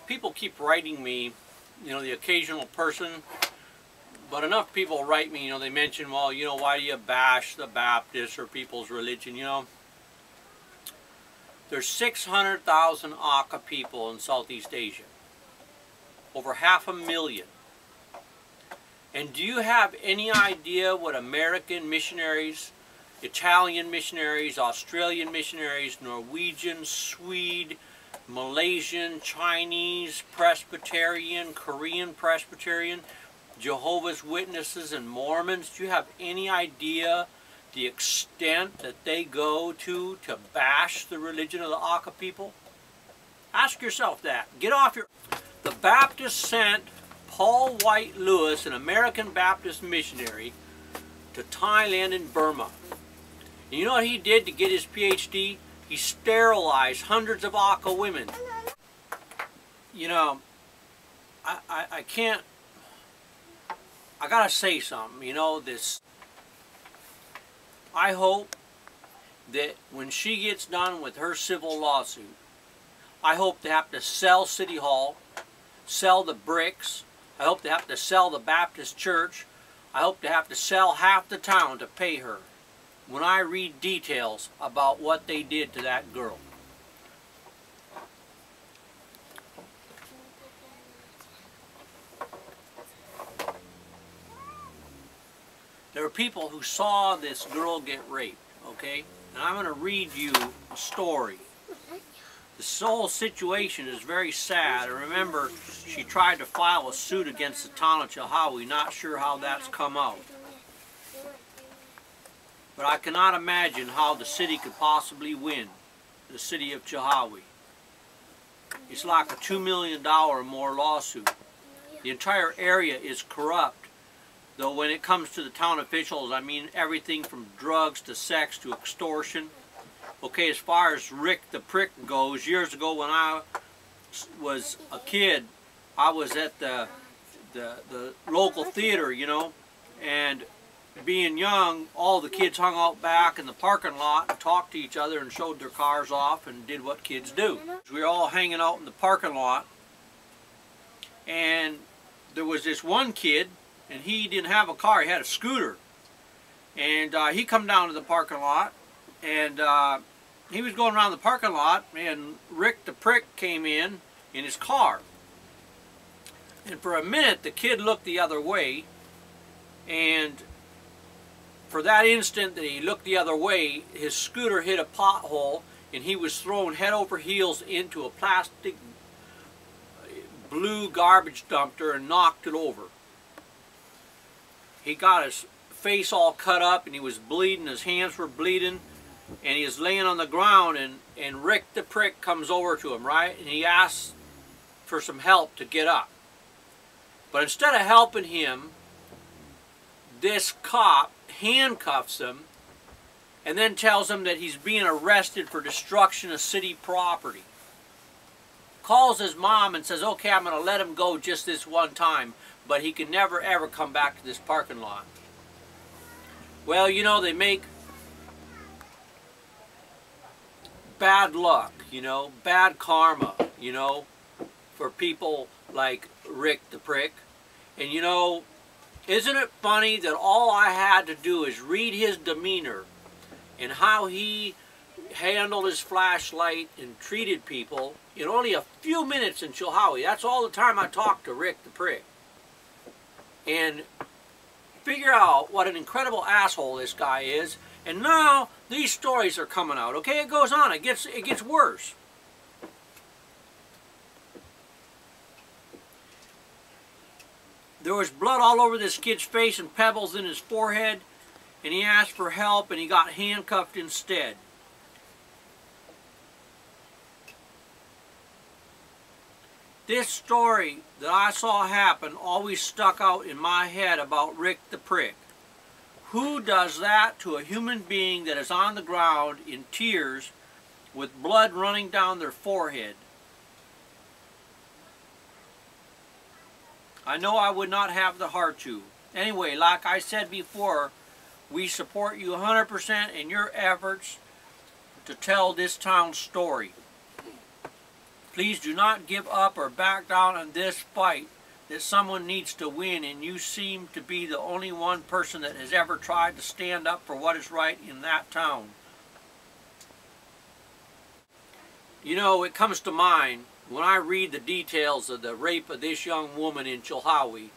People keep writing me, you know, the occasional person, but enough people write me, you know, they mention, well, you know, why do you bash the Baptists or people's religion, you know? There's 600,000 Aka people in Southeast Asia. Over 500,000. And do you have any idea what American missionaries, Italian missionaries, Australian missionaries, Norwegian, Swede, Malaysian, Chinese, Presbyterian, Korean Presbyterian, Jehovah's Witnesses, and Mormons, do you have any idea the extent that they go to bash the religion of the Aka people? Ask yourself that. Get off your... The Baptists sent Paul White Lewis, an American Baptist missionary, to Thailand and Burma. And you know what he did to get his PhD? He sterilized hundreds of Aka women. You know, I can't... I gotta say something, you know, this... I hope that when she gets done with her civil lawsuit, I hope they have to sell City Hall, sell the bricks, I hope they have to sell the Baptist church, I hope they have to sell half the town to pay her when I read details about what they did to that girl. There are people who saw this girl get raped, okay? And I'm going to read you a story. This whole situation is very sad. And remember, she tried to file a suit against the town of Chilhowie. Not sure how that's come out. But I cannot imagine how the city could possibly win, the city of Chilhowie. It's like a $2 million or more lawsuit. The entire area is corrupt. Though when it comes to the town officials, I mean everything from drugs to sex to extortion. Okay, as far as Rick the Prick goes, years ago when I was a kid, I was at the local theater, you know, and being young, all the kids hung out back in the parking lot and talked to each other and showed their cars off and did what kids do. We were all hanging out in the parking lot, and there was this one kid, and he didn't have a car, he had a scooter. And he come down to the parking lot, and he was going around the parking lot, and Rick the Prick came in his car. And for a minute, the kid looked the other way, and for that instant that he looked the other way, his scooter hit a pothole, and he was thrown head over heels into a plastic blue garbage dumpster and knocked it over. He got his face all cut up and he was bleeding, his hands were bleeding, and he was laying on the ground, and Rick the Prick comes over to him, right? And he asks for some help to get up. But instead of helping him, this cop handcuffs him and then tells him that he's being arrested for destruction of city property. Calls his mom and says, okay, I'm going to let him go just this one time, but he can never ever come back to this parking lot. Well, you know, they make bad luck, you know, bad karma, you know, for people like Rick the Prick. And you know, isn't it funny that all I had to do is read his demeanor and how he handled his flashlight and treated people in only a few minutes in Chilhowie. That's all the time I talked to Rick the Prick. And figure out what an incredible asshole this guy is. And now these stories are coming out. Okay, it goes on. It gets worse. There was blood all over this kid's face and pebbles in his forehead, and he asked for help and he got handcuffed instead. This story that I saw happen always stuck out in my head about Rick the Prick. Who does that to a human being that is on the ground in tears with blood running down their forehead? I know I would not have the heart to. Anyway, like I said before, we support you 100% in your efforts to tell this town's story. Please do not give up or back down in this fight that someone needs to win, and you seem to be the only one person that has ever tried to stand up for what is right in that town. You know, it comes to mind when I read the details of the rape of this young woman in Chilhowie,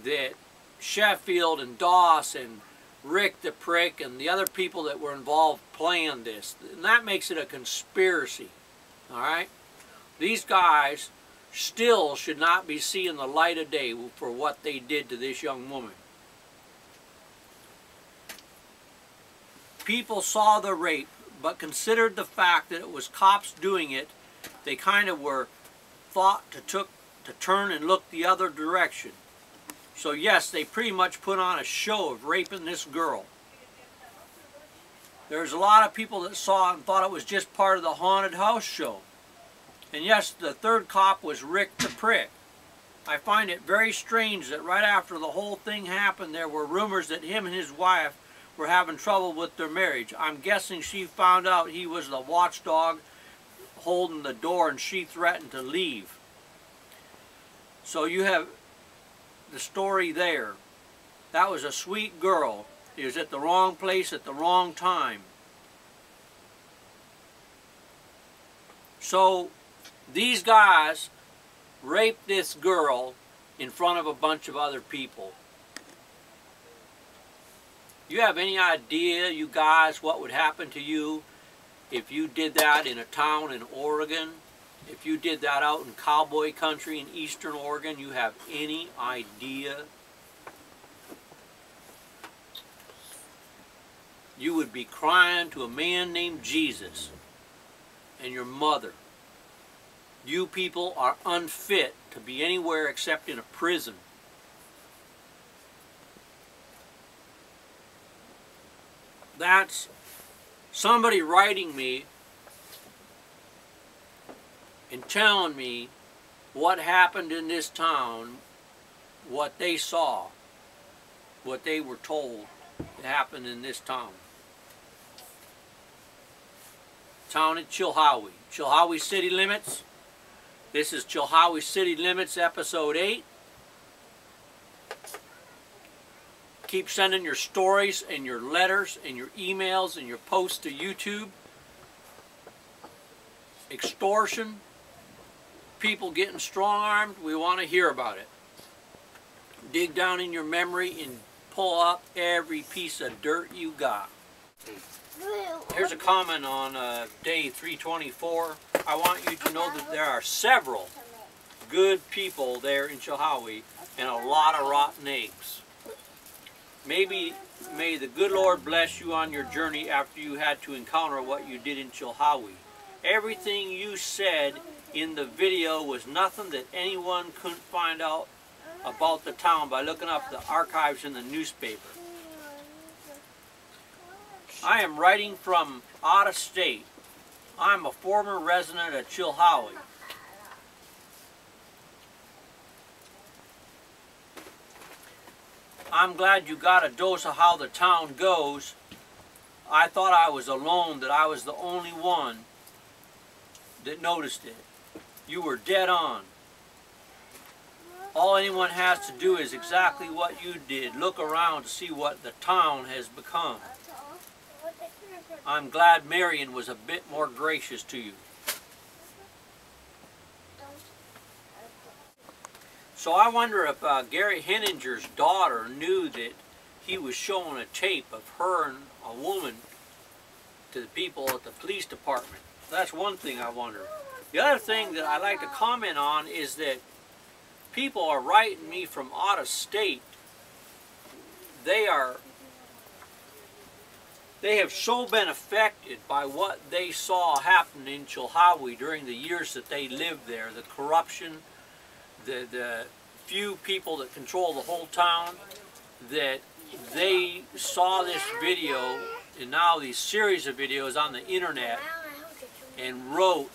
that Sheffield and Doss and Rick the Prick and the other people that were involved planned this. And that makes it a conspiracy. Alright? These guys still should not be seeing the light of day for what they did to this young woman. People saw the rape, but considered the fact that it was cops doing it, they kind of were thought to turn and look the other direction. So yes, they pretty much put on a show of raping this girl. There's a lot of people that saw it and thought it was just part of the haunted house show. And yes, the third cop was Rick the Prick. I find it very strange that right after the whole thing happened, there were rumors that him and his wife were having trouble with their marriage. I'm guessing she found out he was the watchdog holding the door and she threatened to leave. So you have the story there. That was a sweet girl. He was at the wrong place at the wrong time. So these guys raped this girl in front of a bunch of other people. You have any idea, you guys, what would happen to you if you did that in a town in Oregon? If you did that out in cowboy country in eastern Oregon? You have any idea? You would be crying to a man named Jesus and your mother. You people are unfit to be anywhere except in a prison. That's somebody writing me and telling me what happened in this town, what they saw, what they were told happened in this town. Town in Chilhowie. Chilhowie City Limits. This is Chilhowie City Limits episode 8. Keep sending your stories and your letters and your emails and your posts to YouTube. Extortion. People getting strong-armed. We want to hear about it. Dig down in your memory and pull up every piece of dirt you got. Here's a comment on day 324. I want you to know that there are several good people there in Chilhowie and a lot of rotten eggs. May the good Lord bless you on your journey after you had to encounter what you did in Chilhowie. Everything you said in the video was nothing that anyone couldn't find out about the town by looking up the archives in the newspaper. I am writing from out of state. I'm a former resident of Chilhowie. I'm glad you got a dose of how the town goes. I thought I was alone, that I was the only one that noticed it. You were dead on. All anyone has to do is exactly what you did. Look around to see what the town has become. I'm glad Marion was a bit more gracious to you. So I wonder if Gary Henninger's daughter knew that he was showing a tape of her and a woman to the people at the police department. That's one thing I wonder. The other thing that I like to comment on is that people are writing me from out of state. They have so been affected by what they saw happen in Chilhowie during the years that they lived there. The corruption, the few people that control the whole town, that they saw this video and now these series of videos on the internet and wrote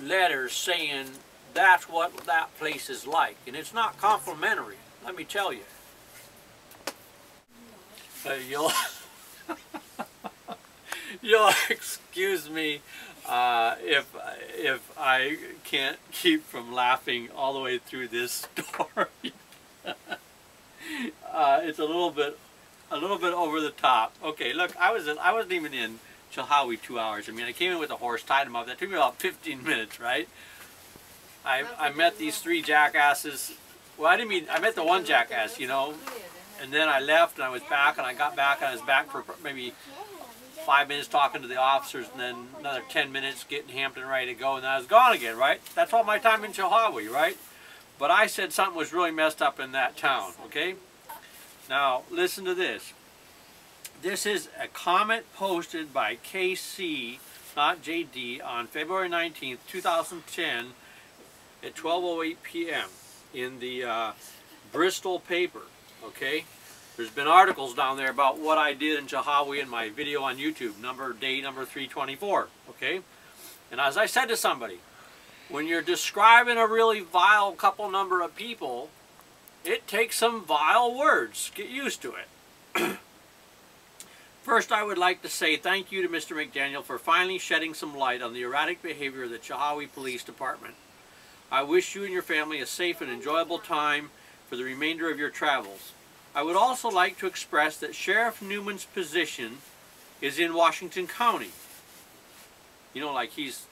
letters saying that's what that place is like. And it's not complimentary, let me tell you. You'll excuse me, if I can't keep from laughing all the way through this story. It's a little bit over the top. Okay, look, I wasn't even in Chilhowie 2 hours. I mean, I came in with a horse, tied him up. That took me about 15 minutes, right? I met these 3 jackasses. Well, I met the one jackass, you know, and then I left and I was back, and I got back and I was back for maybe 5 minutes talking to the officers, and then another 10 minutes getting Hampton ready to go, and then I was gone again, right? That's all my time in Chilhowie, right? But I said something was really messed up in that town, okay? Now, listen to this. This is a comment posted by KC, not JD, on February 19th, 2010 at 12:08 p.m. in the Bristol paper, okay? There's been articles down there about what I did in Chilhowie in my video on YouTube, day number 324, okay? And as I said to somebody, when you're describing a really vile number of people, it takes some vile words. Get used to it. First, I would like to say thank you to Mr. McDaniel for finally shedding some light on the erratic behavior of the Chilhowie Police Department. I wish you and your family a safe and enjoyable time for the remainder of your travels. I would also like to express that Sheriff Newman's position is in Washington County. You know, like he's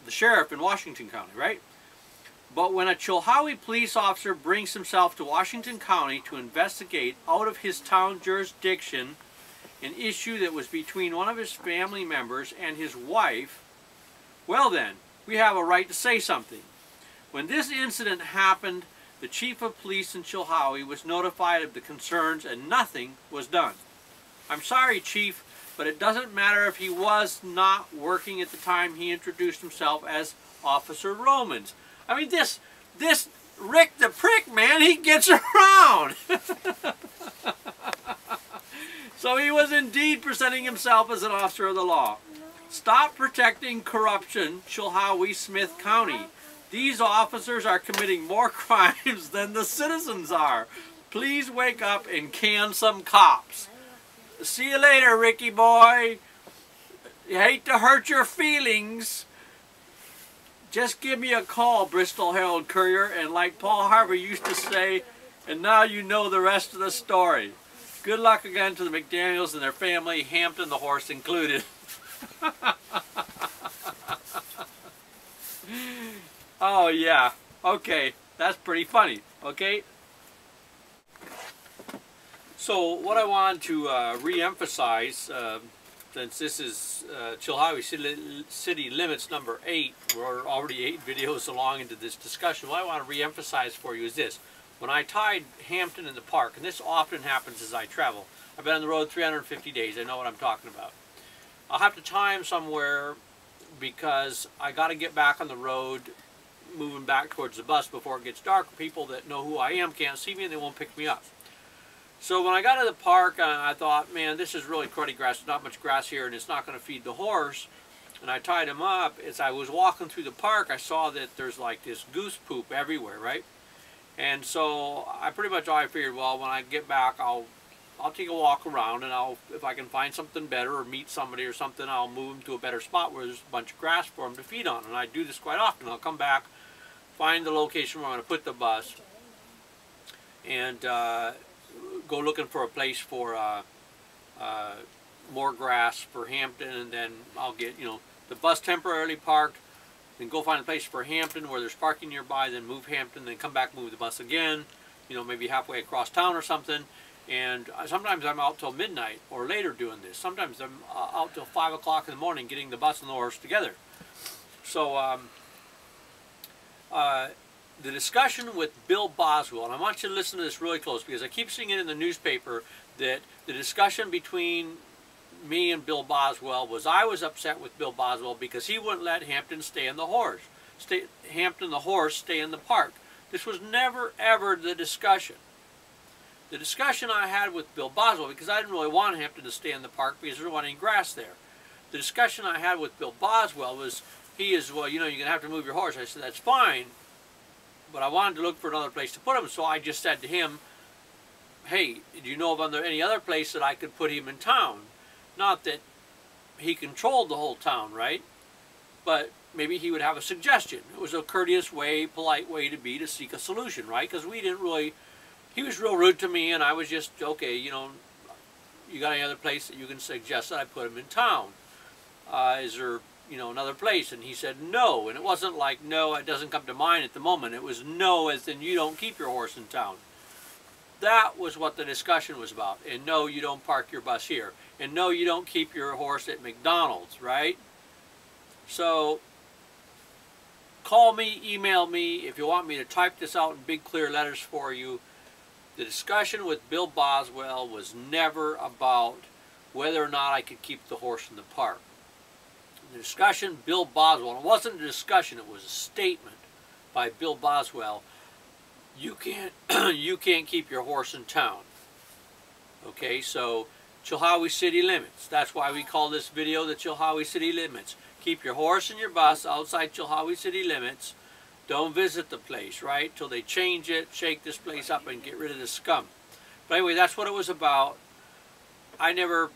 the sheriff in Washington County, right? But when a Chilhowie police officer brings himself to Washington County to investigate out of his town jurisdiction an issue that was between one of his family members and his wife, well then, we have a right to say something. When this incident happened, the chief of police in Chilhowie was notified of the concerns and nothing was done. I'm sorry, Chief, but it doesn't matter if he was not working at the time he introduced himself as Officer Romans. I mean, this Rick the Prick, man, he gets around. So he was indeed presenting himself as an officer of the law. Stop protecting corruption, Chilhowie, Smith County. These officers are committing more crimes than the citizens are. Please wake up and can some cops. See you later, Ricky boy. You hate to hurt your feelings. Just give me a call, Bristol Herald Courier, and like Paul Harvey used to say, and now you know the rest of the story. Good luck again to the McDaniels and their family, Hampton the horse included. Oh yeah, okay, that's pretty funny, okay? So what I want to re-emphasize, since this is Chilhowie City Limits number 8, we're already 8 videos along into this discussion, what I want to re-emphasize for you is this. When I tied Hampton in the park, and this often happens as I travel, I've been on the road 350 days, I know what I'm talking about. I'll have to tie him somewhere because I got to get back on the road, moving back towards the bus before it gets dark. People that know who I am can't see me and they won't pick me up. So when I got to the park, I thought, man, this is really cruddy grass. There's not much grass here and it's not going to feed the horse. And I tied him up. As I was walking through the park, I saw that there's like this goose poop everywhere, right? And so I pretty much I figured, well, when I get back, I'll take a walk around, and if I can find something better or meet somebody or something, I'll move him to a better spot where there's a bunch of grass for him to feed on. And I do this quite often. I'll come back, find the location where I'm going to put the bus, and go looking for a place for more grass for Hampton, and then I'll get, you know, the bus temporarily parked, then go find a place for Hampton where there's parking nearby, then move Hampton, then come back, move the bus again, you know, maybe halfway across town or something. And sometimes I'm out till midnight or later doing this. Sometimes I'm out till 5 o'clock in the morning getting the bus and the horse together. So the discussion with Bill Boswell, and I want you to listen to this really close because I keep seeing it in the newspaper that the discussion between me and Bill Boswell was I was upset with Bill Boswell because he wouldn't let Hampton stay in the horse. Hampton the horse stay in the park. This was never ever the discussion. The discussion I had with Bill Boswell, because I didn't really want Hampton to stay in the park because there wasn't any grass there. The discussion I had with Bill Boswell was, well, you know, you're going to have to move your horse. I said, that's fine, but I wanted to look for another place to put him, so I just said to him, hey, do you know of any other place that I could put him in town? Not that he controlled the whole town, right? but maybe he would have a suggestion. It was a courteous way, polite way to seek a solution, right? Because we didn't really, he was real rude to me, and I was just, okay, you know, you got any other place that you can suggest that I put him in town? Is there, you know, another place? And he said no, and it wasn't like no, it doesn't come to mind at the moment. It was no as in you don't keep your horse in town. That was what the discussion was about. And no, you don't park your bus here. And no, you don't keep your horse at McDonald's, right? So call me, email me if you want me to type this out in big clear letters for you. The discussion with Bill Boswell was never about whether or not I could keep the horse in the park. The discussion, Bill Boswell, it wasn't a discussion, it was a statement by Bill Boswell. You can't keep your horse in town. Okay, so Chilhowie City Limits. That's why we call this video the Chilhowie City Limits. Keep your horse and your bus outside Chilhowie City Limits. Don't visit the place, right? Till they change it, shake this place up, and get rid of the scum. But anyway, that's what it was about. I never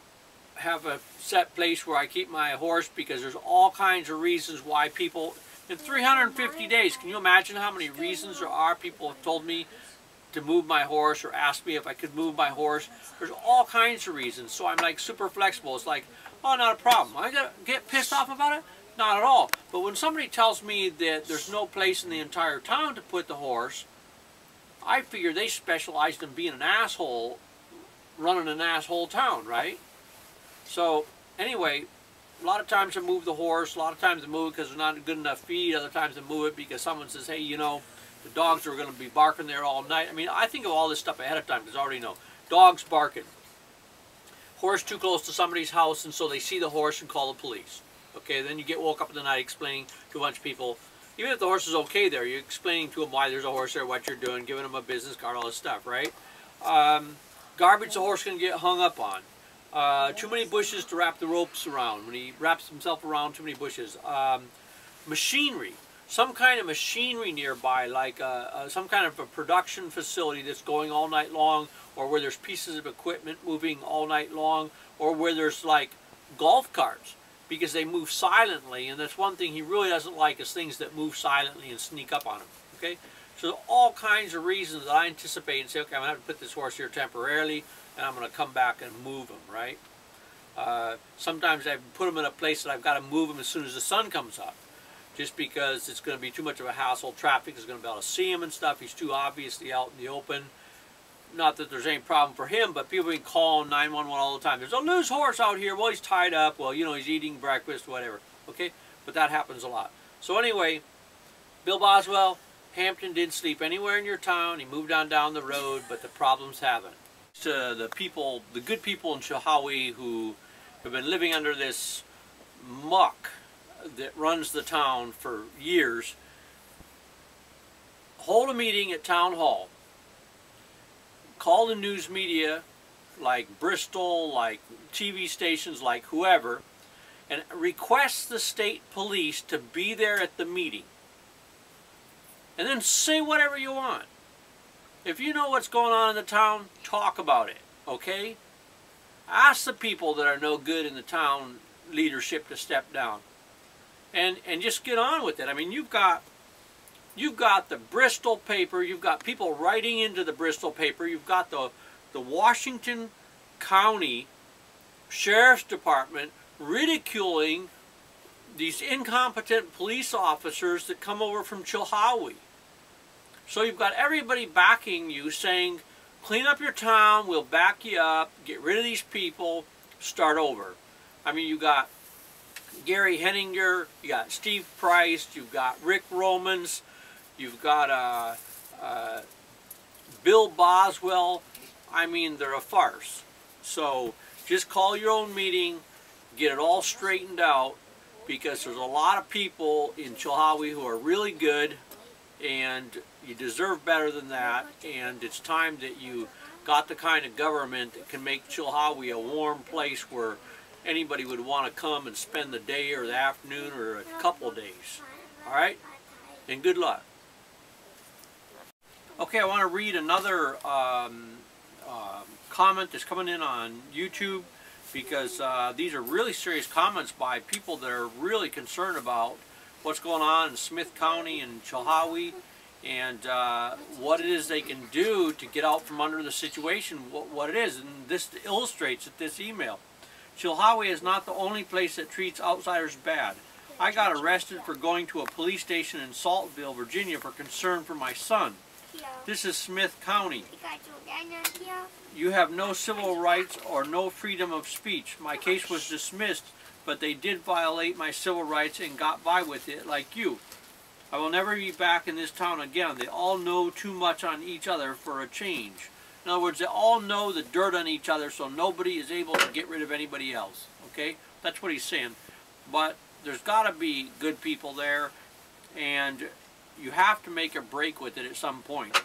have a set place where I keep my horse because there's all kinds of reasons why people... In 350 days, can you imagine how many reasons there are? People have told me to move my horse or asked me if I could move my horse. There's all kinds of reasons. So I'm like super flexible. It's like, oh, not a problem. I gotta get pissed off about it? Not at all. But when somebody tells me that there's no place in the entire town to put the horse, I figure they specialized in being an asshole, running an asshole town, right? So anyway, a lot of times I move the horse, a lot of times I move it because there's not good enough feed, other times I move it because someone says, hey, you know, the dogs are going to be barking there all night. I mean, I think of all this stuff ahead of time because I already know. Dogs barking. Horse too close to somebody's house, and so they see the horse and call the police. Okay, then you get woke up in the night explaining to a bunch of people, even if the horse is okay there, you're explaining to them why there's a horse there, what you're doing, giving them a business card, all this stuff, right? Garbage the horse can get hung up on. Too many bushes to wrap the ropes around. When he wraps himself around too many bushes. Machinery. Some kind of machinery nearby, like some kind of a production facility that's going all night long, or where there's pieces of equipment moving all night long, or where there's like golf carts, because they move silently, and that's one thing he really doesn't like, is things that move silently and sneak up on him. Okay? So all kinds of reasons that I anticipate and say, okay, I'm going to have to put this horse here temporarily, and I'm going to come back and move him, right? Sometimes I put him in a place that I've got to move him as soon as the sun comes up, just because it's going to be too much of a hassle. Traffic is going to be able to see him and stuff. He's too obviously out in the open. Not that there's any problem for him, but people can call 911 all the time. There's a loose horse out here. Well, he's tied up. Well, you know, he's eating breakfast, whatever. Okay? But that happens a lot. So anyway, Bill Boswell, Hampton didn't sleep anywhere in your town. He moved on down the road, but the problems haven't. To the people, the good people in Chilhowie who have been living under this muck that runs the town for years, hold a meeting at Town Hall. Call the news media, like Bristol, like TV stations, like whoever, and request the state police to be there at the meeting. And then say whatever you want. If you know what's going on in the town, talk about it, okay? Ask the people that are no good in the town leadership to step down. And just get on with it. I mean, you've got the Bristol paper, you've got people writing into the Bristol paper, you've got the Washington County Sheriff's Department ridiculing these incompetent police officers that come over from Chilhowie. So you've got everybody backing you, saying, clean up your town, we'll back you up, get rid of these people, start over. I mean, you got Gary Henninger, you got Steve Price, you've got Rick Romans, you've got Bill Boswell. I mean, they're a farce. So just call your own meeting, get it all straightened out, because there's a lot of people in Chilhowie who are really good, and you deserve better than that, and it's time that you got the kind of government that can make Chilhowie a warm place where anybody would want to come and spend the day or the afternoon or a couple days. All right? And good luck. Okay, I want to read another comment that's coming in on YouTube. because these are really serious comments by people that are really concerned about what's going on in Smith County and Chilhowie, and what it is they can do to get out from under the situation, what it is. And this illustrates it, this email. Chilhowie is not the only place that treats outsiders bad. I got arrested for going to a police station in Saltville, Virginia for concern for my son. This is Smith County. You have no civil rights or no freedom of speech. My case was dismissed, but they did violate my civil rights and got by with it like you. I will never be back in this town again. They all know too much on each other for a change. In other words, they all know the dirt on each other, so nobody is able to get rid of anybody else. Okay? That's what he's saying. But there's got to be good people there, and you have to make a break with it at some point.